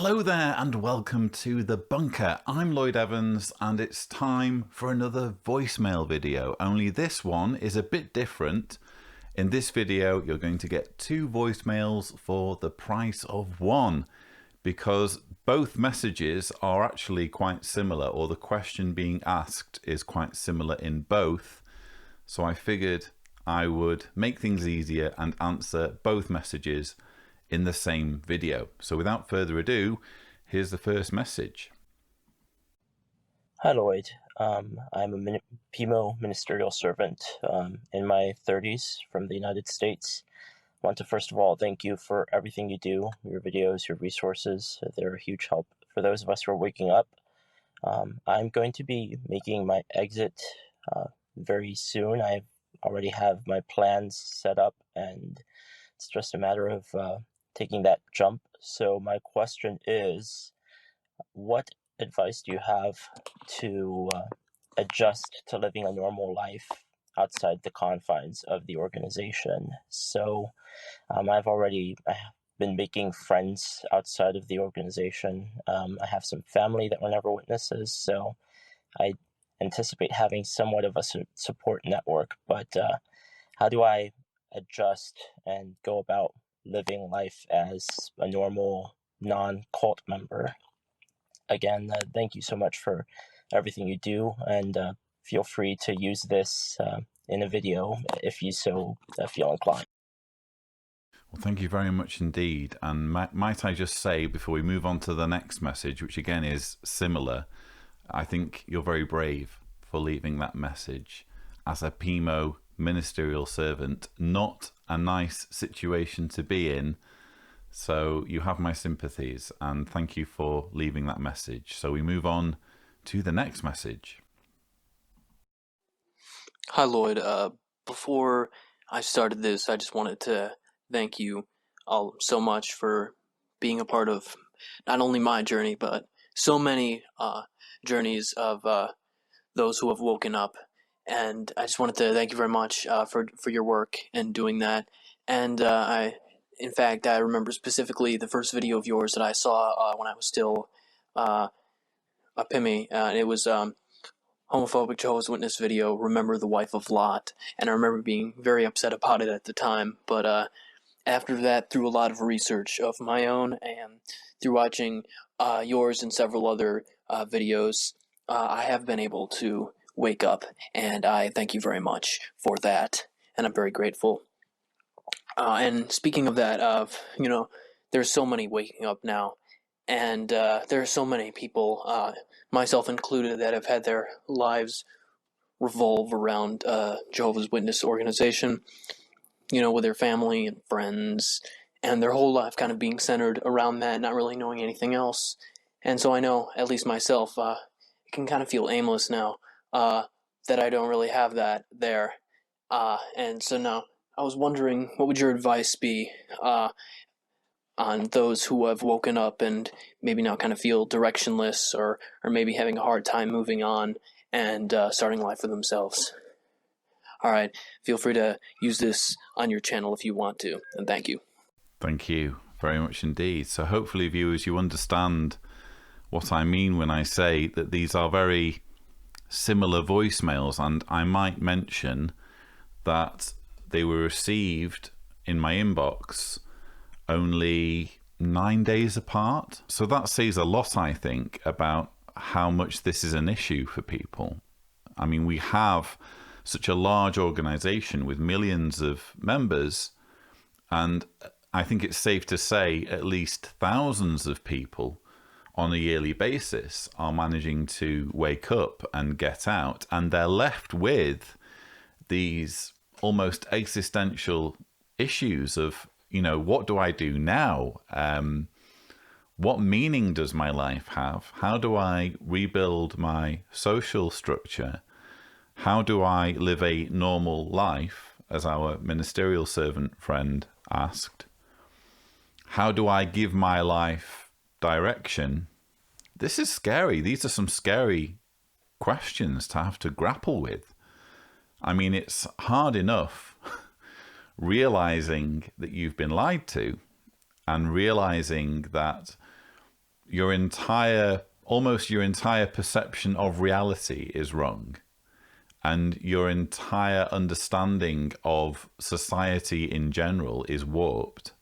Hello there and welcome to The Bunker. I'm Lloyd Evans and it's time for another voicemail video, only this one is a bit different. In this video you're going to get two voicemails for the price of one, because both messages are actually quite similar, or the question being asked is quite similar in both. So I figured I would make things easier and answer both messages in the same video. So without further ado, here's the first message. Hi Lloyd, I'm a PIMO ministerial servant in my 30s from the United States. I want to first of all thank you for everything you do, your videos, your resources. They're a huge help for those of us who are waking up. I'm going to be making my exit very soon. I already have my plans set up and it's just a matter of taking that jump. So my question is, what advice do you have to adjust to living a normal life outside the confines of the organization? So I have been making friends outside of the organization. I have some family that were never witnesses, so I anticipate having somewhat of a support network, but how do I adjust and go about living life as a normal non-cult member? Again, thank you so much for everything you do, and feel free to use this in a video if you so feel inclined. Well, thank you very much indeed. And might I just say, before we move on to the next message, which again is similar, I think you're very brave for leaving that message. As a PIMO ministerial servant, not a nice situation to be in. So you have my sympathies and thank you for leaving that message. So we move on to the next message. Hi Lloyd, before I started this, I just wanted to thank you all so much for being a part of not only my journey, but so many journeys of those who have woken up. And I just wanted to thank you very much for your work and doing that. And in fact, I remember specifically the first video of yours that I saw when I was still a PIMI. It was homophobic Jehovah's Witness video, Remember the Wife of Lot. And I remember being very upset about it at the time. But after that, through a lot of research of my own and through watching yours and several other videos, I have been able to wake up, and I thank you very much for that, and I'm very grateful. And speaking of that, there's so many waking up now, and there are so many people, myself included, that have had their lives revolve around Jehovah's Witness organization, with their family and friends, and their whole life kind of being centered around that, not really knowing anything else. And so I know, at least myself, it can kind of feel aimless now, that I don't really have that there. And so now I was wondering, what would your advice be on those who have woken up and maybe now kind of feel directionless, or maybe having a hard time moving on and starting life for themselves? All right, feel free to use this on your channel if you want to, and thank you. Thank you very much indeed. So hopefully, viewers, you understand what I mean when I say that these are very similar voicemails, and I might mention that they were received in my inbox only 9 days apart. So that says a lot, I think, about how much this is an issue for people. I mean, we have such a large organization with millions of members, and I think it's safe to say at least thousands of people on a yearly basis are managing to wake up and get out, and they're left with these almost existential issues of, what do I do now? What meaning does my life have? How do I rebuild my social structure? How do I live a normal life, as our ministerial servant friend asked? How do I give my life direction? This is scary. These are some scary questions to have to grapple with. I mean, it's hard enough realizing that you've been lied to and realizing that almost your entire perception of reality is wrong, and your entire understanding of society in general is warped,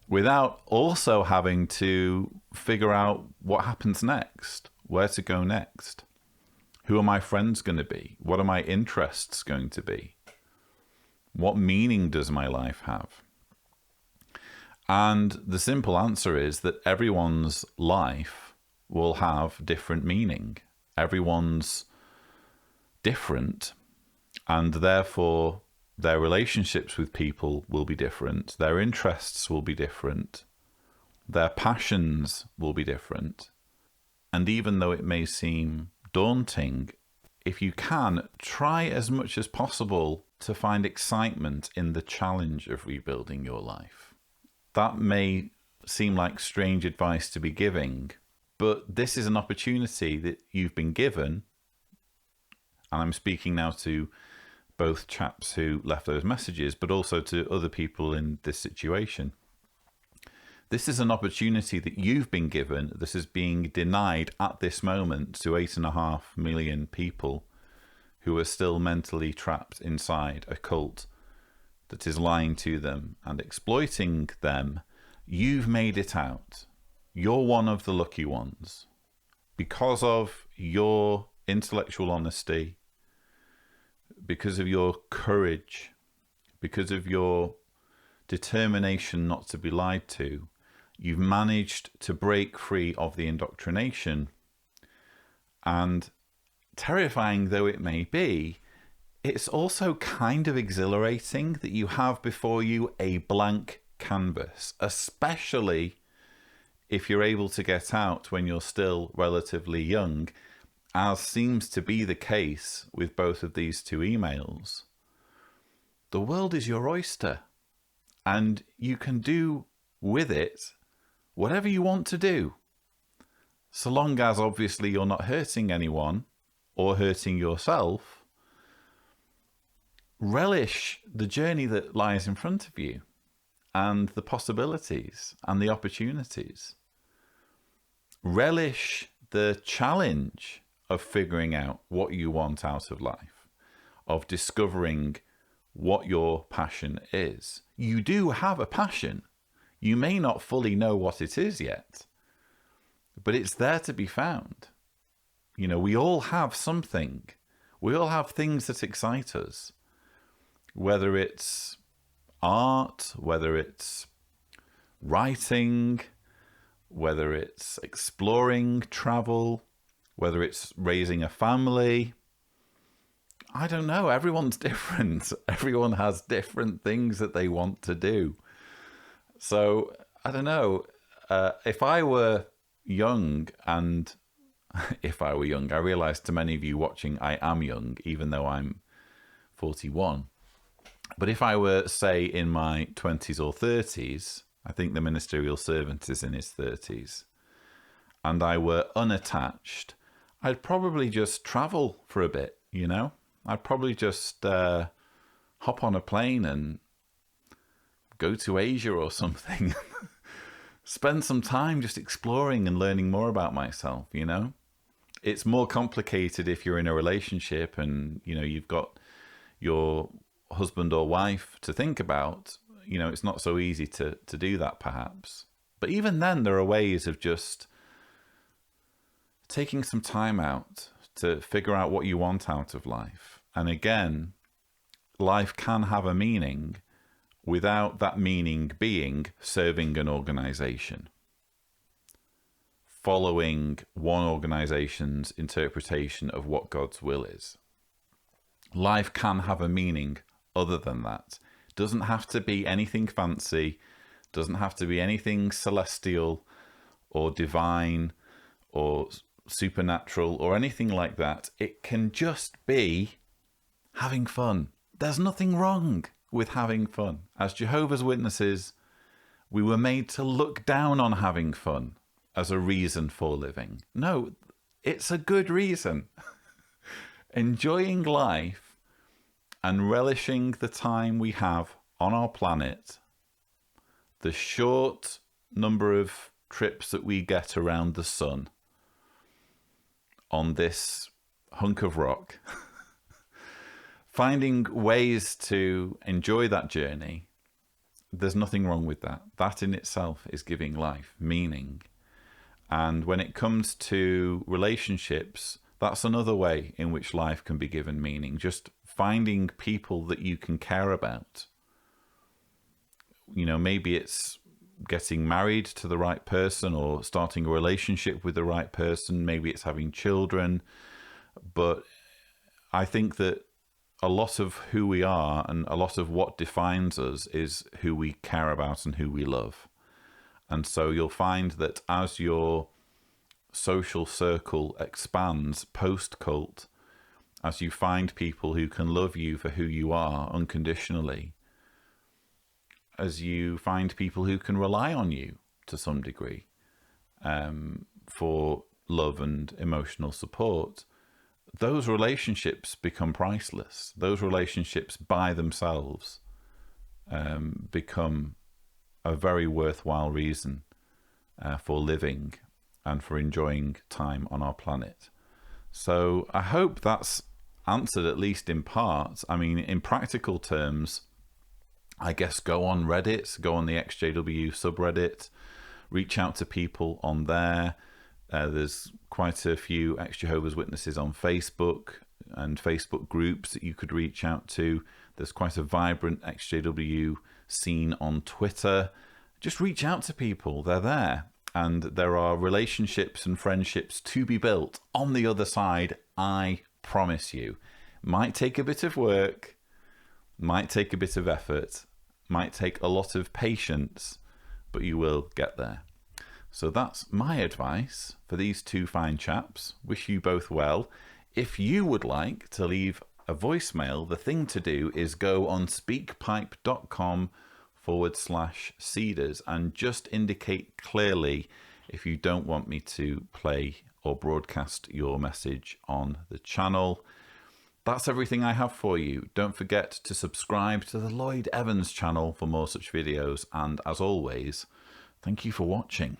without also having to figure out what happens next, where to go next. Who are my friends going to be? What are my interests going to be? What meaning does my life have? And the simple answer is that everyone's life will have different meaning. Everyone's different, and therefore their relationships with people will be different. Their interests will be different. Their passions will be different. And even though it may seem daunting, if you can, try as much as possible to find excitement in the challenge of rebuilding your life. That may seem like strange advice to be giving, but this is an opportunity that you've been given. And I'm speaking now to both chaps who left those messages, but also to other people in this situation. This is an opportunity that you've been given that is being denied at this moment to 8.5 million people who are still mentally trapped inside a cult that is lying to them and exploiting them. You've made it out. You're one of the lucky ones. Because of your intellectual honesty, because of your courage, because of your determination not to be lied to, you've managed to break free of the indoctrination. And terrifying though it may be, it's also kind of exhilarating that you have before you a blank canvas, especially if you're able to get out when you're still relatively young, as seems to be the case with both of these two emails. The world is your oyster, and you can do with it whatever you want to do, so long as obviously you're not hurting anyone or hurting yourself. Relish the journey that lies in front of you and the possibilities and the opportunities. Relish the challenge of figuring out what you want out of life, of discovering what your passion is. You do have a passion. You may not fully know what it is yet, but it's there to be found. You know, we all have something. We all have things that excite us, whether it's art, whether it's writing, whether it's exploring, travel, whether it's raising a family. I don't know. Everyone's different. Everyone has different things that they want to do. So, I don't know. If I were young, and if I were young, I realise to many of you watching, I am young, even though I'm 41. But if I were, say, in my 20s or 30s, I think the ministerial servant is in his 30s, and I were unattached, I'd probably just travel for a bit, you know? I'd probably just hop on a plane and go to Asia or something. Spend some time just exploring and learning more about myself, you know? It's more complicated if you're in a relationship and, you know, you've got your husband or wife to think about. You know, it's not so easy to do that perhaps. But even then, there are ways of just taking some time out to figure out what you want out of life. And again, life can have a meaning without that meaning being serving an organization, following one organization's interpretation of what God's will is. Life can have a meaning other than that. Doesn't have to be anything fancy, doesn't have to be anything celestial or divine or supernatural or anything like that. It can just be having fun. There's nothing wrong with having fun. As Jehovah's Witnesses, we were made to look down on having fun as a reason for living. No, it's a good reason. Enjoying life and relishing the time we have on our planet, the short number of trips that we get around the sun on this hunk of rock, finding ways to enjoy that journey, there's nothing wrong with that. That in itself is giving life meaning. And when it comes to relationships, that's another way in which life can be given meaning. Just finding people that you can care about. You know, maybe it's getting married to the right person or starting a relationship with the right person. Maybe it's having children. But I think that a lot of who we are and a lot of what defines us is who we care about and who we love. And so you'll find that as your social circle expands post-cult, as you find people who can love you for who you are unconditionally, as you find people who can rely on you to some degree for love and emotional support, those relationships become priceless. Those relationships by themselves become a very worthwhile reason for living and for enjoying time on our planet. So I hope that's answered at least in part. I mean, in practical terms, I guess go on Reddit, go on the XJW subreddit, reach out to people on there. There's quite a few ex-Jehovah's Witnesses on Facebook and Facebook groups that you could reach out to. There's quite a vibrant XJW scene on Twitter. Just reach out to people. They're there. And there are relationships and friendships to be built on the other side, I promise you. Might take a bit of work, might take a bit of effort, might take a lot of patience, but you will get there. So that's my advice for these two fine chaps. Wish you both well. If you would like to leave a voicemail, the thing to do is go on speakpipe.com/Seeders and just indicate clearly if you don't want me to play or broadcast your message on the channel. That's everything I have for you. Don't forget to subscribe to the Lloyd Evans channel for more such videos. And as always, thank you for watching.